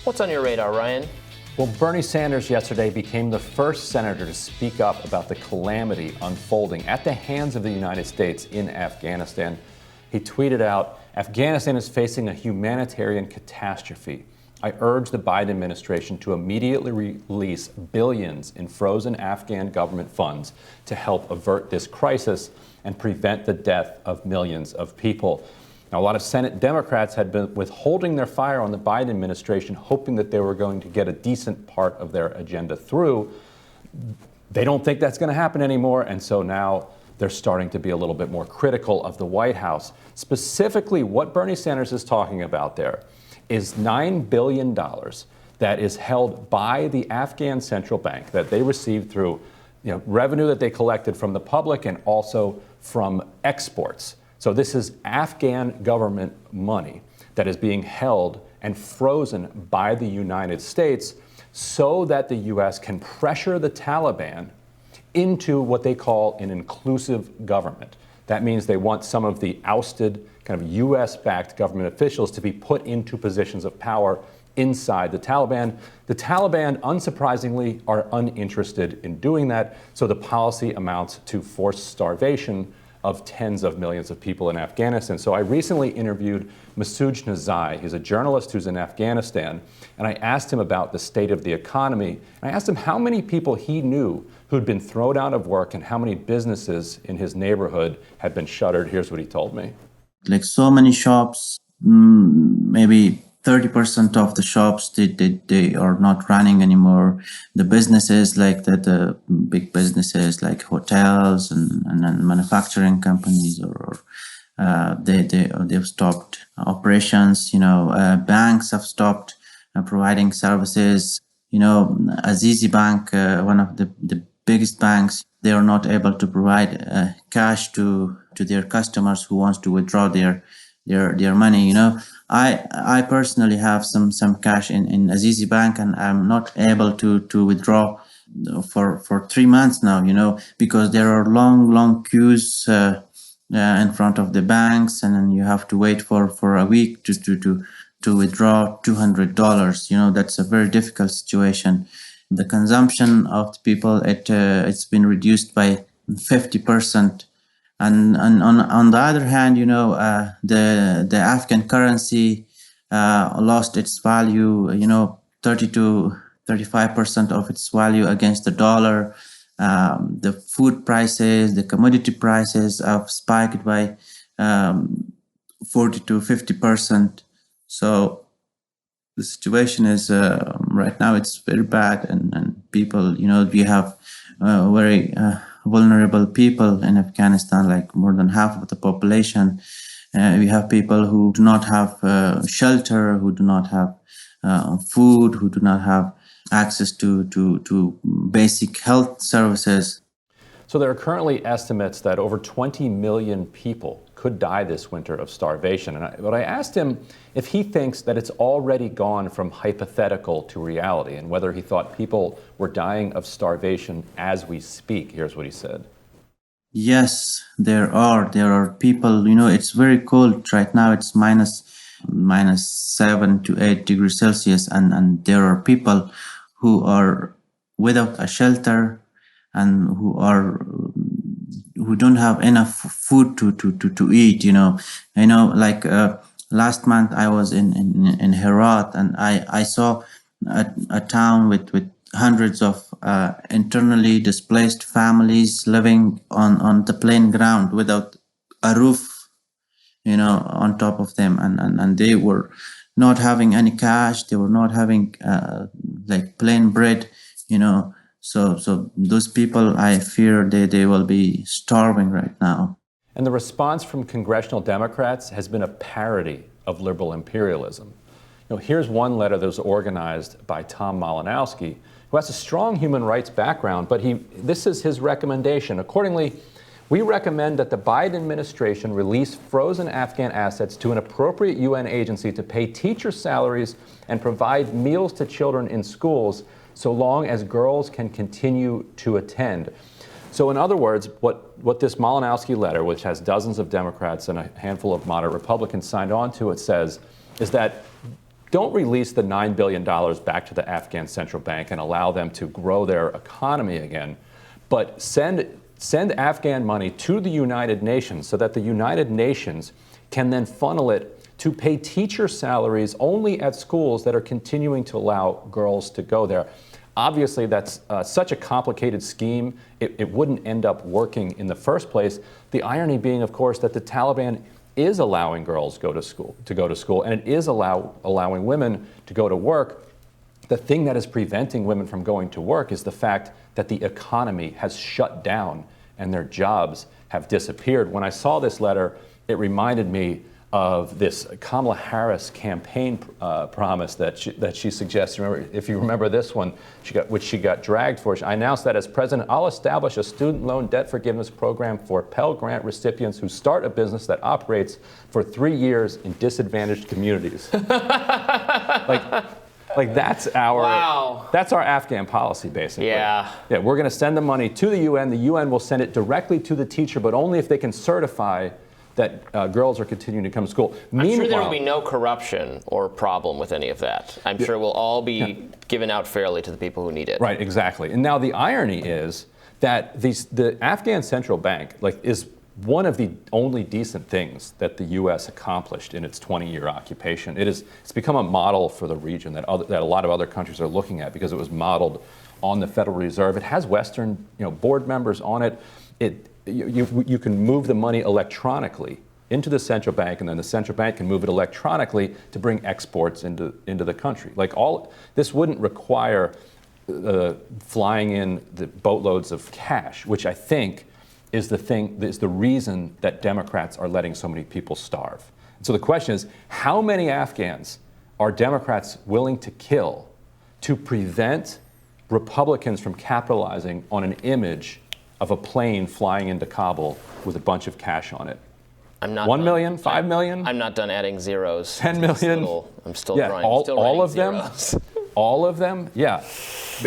What's on your radar, Ryan? Well, Bernie Sanders yesterday became the first senator to speak up about the calamity unfolding at the hands of the United States in Afghanistan. He tweeted out, "Afghanistan is facing a humanitarian catastrophe. I urge the Biden administration to immediately release billions in frozen Afghan government funds to help avert this crisis and prevent the death of millions of people." Now, a lot of Senate Democrats had been withholding their fire on the Biden administration, hoping that they were going to get a decent part of their agenda through. They don't think that's going to happen anymore, and so now they're starting to be a little bit more critical of the White House. Specifically, what Bernie Sanders is talking about there is $9 billion that is held by the Afghan central bank that they received through revenue that they collected from the public and also from exports. So this is Afghan government money that is being held and frozen by the United States so that the U.S. can pressure the Taliban into what they call an inclusive government. That means they want some of the ousted kind of U.S.-backed government officials to be put into positions of power inside the Taliban. The Taliban, unsurprisingly, are uninterested in doing that, so the policy amounts to forced starvation of tens of millions of people in Afghanistan. So I recently interviewed Masood Nazai. He's a journalist who's in Afghanistan, and I asked him about the state of the economy. And I asked him how many people he knew who'd been thrown out of work and how many businesses in his neighborhood had been shuttered. Here's what he told me. Like so many shops, maybe 30% of the shops, they are not running anymore. The businesses, like the big businesses like hotels and manufacturing companies, they've stopped operations. Banks have stopped providing services. Azizi Bank, one of the biggest banks, they are not able to provide cash to their customers who wants to withdraw their money. I personally have some cash in Azizi Bank, and I'm not able to withdraw for 3 months now, because there are long queues in front of the banks, and then you have to wait for a week to withdraw $200. That's a very difficult situation. The consumption of the people, it's been reduced by 50%. And on the other hand, the Afghan currency lost its value, 30 to 35% of its value against the dollar. The food prices, the commodity prices have spiked by 40 to 50%. So the situation is right now, it's very bad, and people, we have very vulnerable people in Afghanistan, like more than half of the population. We have people who do not have shelter, who do not have food, who do not have access to basic health services. So there are currently estimates that over 20 million people could die this winter of starvation. But I asked him if he thinks that it's already gone from hypothetical to reality, and whether he thought people were dying of starvation as we speak. Here's what he said. Yes, there are people, it's very cold right now. It's minus 7 to 8 degrees Celsius. And there are people who are without a shelter and who don't have enough food to eat. Last month I was in Herat, and I saw a town with hundreds of internally displaced families living on the plain ground without a roof, on top of them, and they were not having any cash. They were not having plain bread, So those people, I fear they will be starving right now. And the response from Congressional Democrats has been a parody of liberal imperialism. Here's one letter that was organized by Tom Malinowski, who has a strong human rights background, but this is his recommendation. Accordingly, we recommend that the Biden administration release frozen Afghan assets to an appropriate UN agency to pay teacher salaries and provide meals to children in schools, so long as girls can continue to attend. So in other words, what this Malinowski letter, which has dozens of Democrats and a handful of moderate Republicans signed on to, it says is that don't release the $9 billion back to the Afghan central bank and allow them to grow their economy again, but send Afghan money to the United Nations so that the United Nations can then funnel it to pay teacher salaries only at schools that are continuing to allow girls to go there. Obviously, that's such a complicated scheme, it wouldn't end up working in the first place. The irony being, of course, that the Taliban is allowing girls to go to school, and it is allowing women to go to work. The thing that is preventing women from going to work is the fact that the economy has shut down and their jobs have disappeared. When I saw this letter, it reminded me of this Kamala Harris campaign promise that she suggests. Remember, if you remember this one, which she got dragged for. I announced that as president, I'll establish a student loan debt forgiveness program for Pell Grant recipients who start a business that operates for 3 years in disadvantaged communities. Like that's our Afghan policy, basically. Yeah, we're going to send the money to the UN. The UN will send it directly to the teacher, but only if they can certify that girls are continuing to come to school. I'm sure there will be no corruption or problem with any of that. I'm sure it will all be given out fairly to the people who need it. Right, exactly. And now the irony is that the Afghan central bank is one of the only decent things that the U.S. accomplished in its 20-year occupation. It's become a model for the region that a lot of other countries are looking at because it was modeled on the Federal Reserve. It has Western board members on it. You can move the money electronically into the central bank, and then the central bank can move it electronically to bring exports into the country. This wouldn't require flying in the boatloads of cash, which I think is the reason that Democrats are letting so many people starve. So the question is, how many Afghans are Democrats willing to kill to prevent Republicans from capitalizing on an image of a plane flying into Kabul with a bunch of cash on it? I'm not 1 million, 5 million? I'm not done adding zeros. 10 million? I'm still trying. All of them? All of them? Yeah.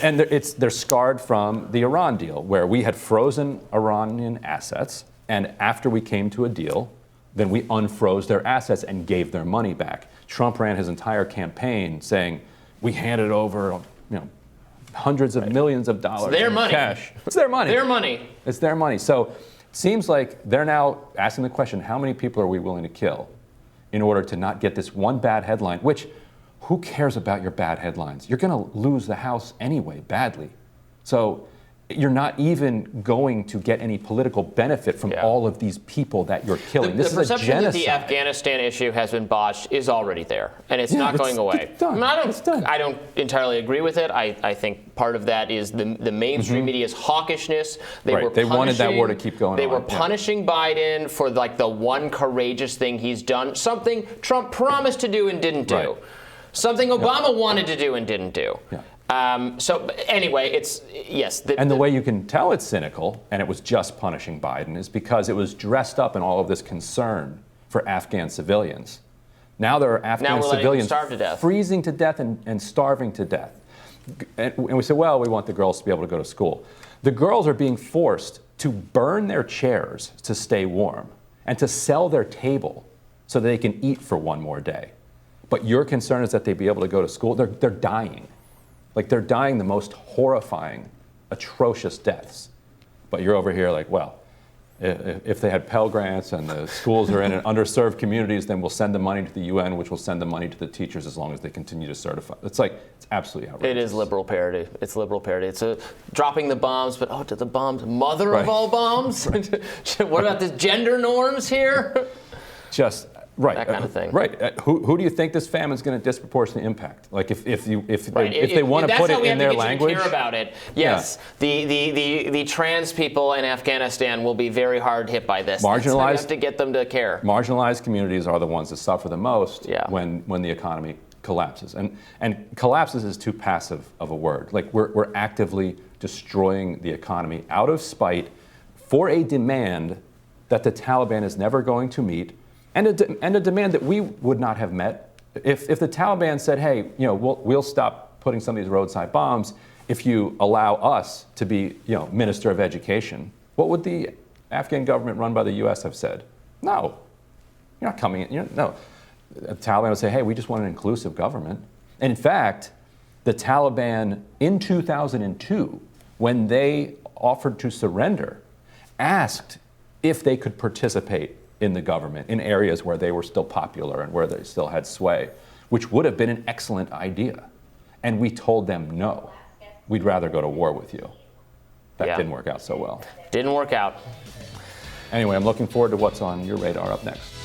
And they're scarred from the Iran deal, where we had frozen Iranian assets, and after we came to a deal, then we unfroze their assets and gave their money back. Trump ran his entire campaign saying, we handed over, hundreds of millions of dollars in cash. It's their money. Their money. It's their money. So it seems like they're now asking the question, how many people are we willing to kill in order to not get this one bad headline, which, who cares about your bad headlines? You're going to lose the House anyway, badly. So you're not even going to get any political benefit from all of these people that you're killing. This is a genocide. The perception that the Afghanistan issue has been botched is already there, and it's not going away. It's done. I don't entirely agree with it. I think part of that is the mainstream media's hawkishness. They wanted that war to keep going on. They were punishing Biden for the one courageous thing he's done, something Trump promised to do and didn't do. Right. Something Obama wanted to do and didn't do. Yeah. So anyway, the way you can tell it's cynical, and it was just punishing Biden, is because it was dressed up in all of this concern for Afghan civilians. Now there are Afghan civilians freezing to death and starving to death. And we say, well, we want the girls to be able to go to school. The girls are being forced to burn their chairs to stay warm and to sell their table so that they can eat for one more day. But your concern is that they be able to go to school. They're dying. They're dying the most horrifying, atrocious deaths. But you're over here if they had Pell Grants and the schools are in underserved communities, then we'll send the money to the UN, which will send the money to the teachers as long as they continue to certify. It's absolutely outrageous. It is liberal parody. It's liberal parody. It's dropping the bombs, but to the bombs, mother of all bombs? What about the gender norms here? That kind of thing. Right. Who do you think this famine is going to disproportionately impact? If they want to put it in their language, that's how we have to get you to care about it. Yes, the trans people in Afghanistan will be very hard hit by this. We have to get them to care. Marginalized communities are the ones that suffer the most when the economy collapses. And collapses is too passive of a word. We're actively destroying the economy out of spite for a demand that the Taliban is never going to meet. And a demand that we would not have met if the Taliban said, hey, we'll stop putting some of these roadside bombs if you allow us to be, Minister of Education. What would the Afghan government run by the U.S. have said? No, you're not coming in. No. the Taliban would say, hey, we just want an inclusive government. And in fact, the Taliban in 2002, when they offered to surrender, asked if they could participate in the government in areas where they were still popular and where they still had sway, which would have been an excellent idea. And we told them, no, we'd rather go to war with you. That didn't work out so well. Didn't work out. Anyway, I'm looking forward to what's on your radar up next.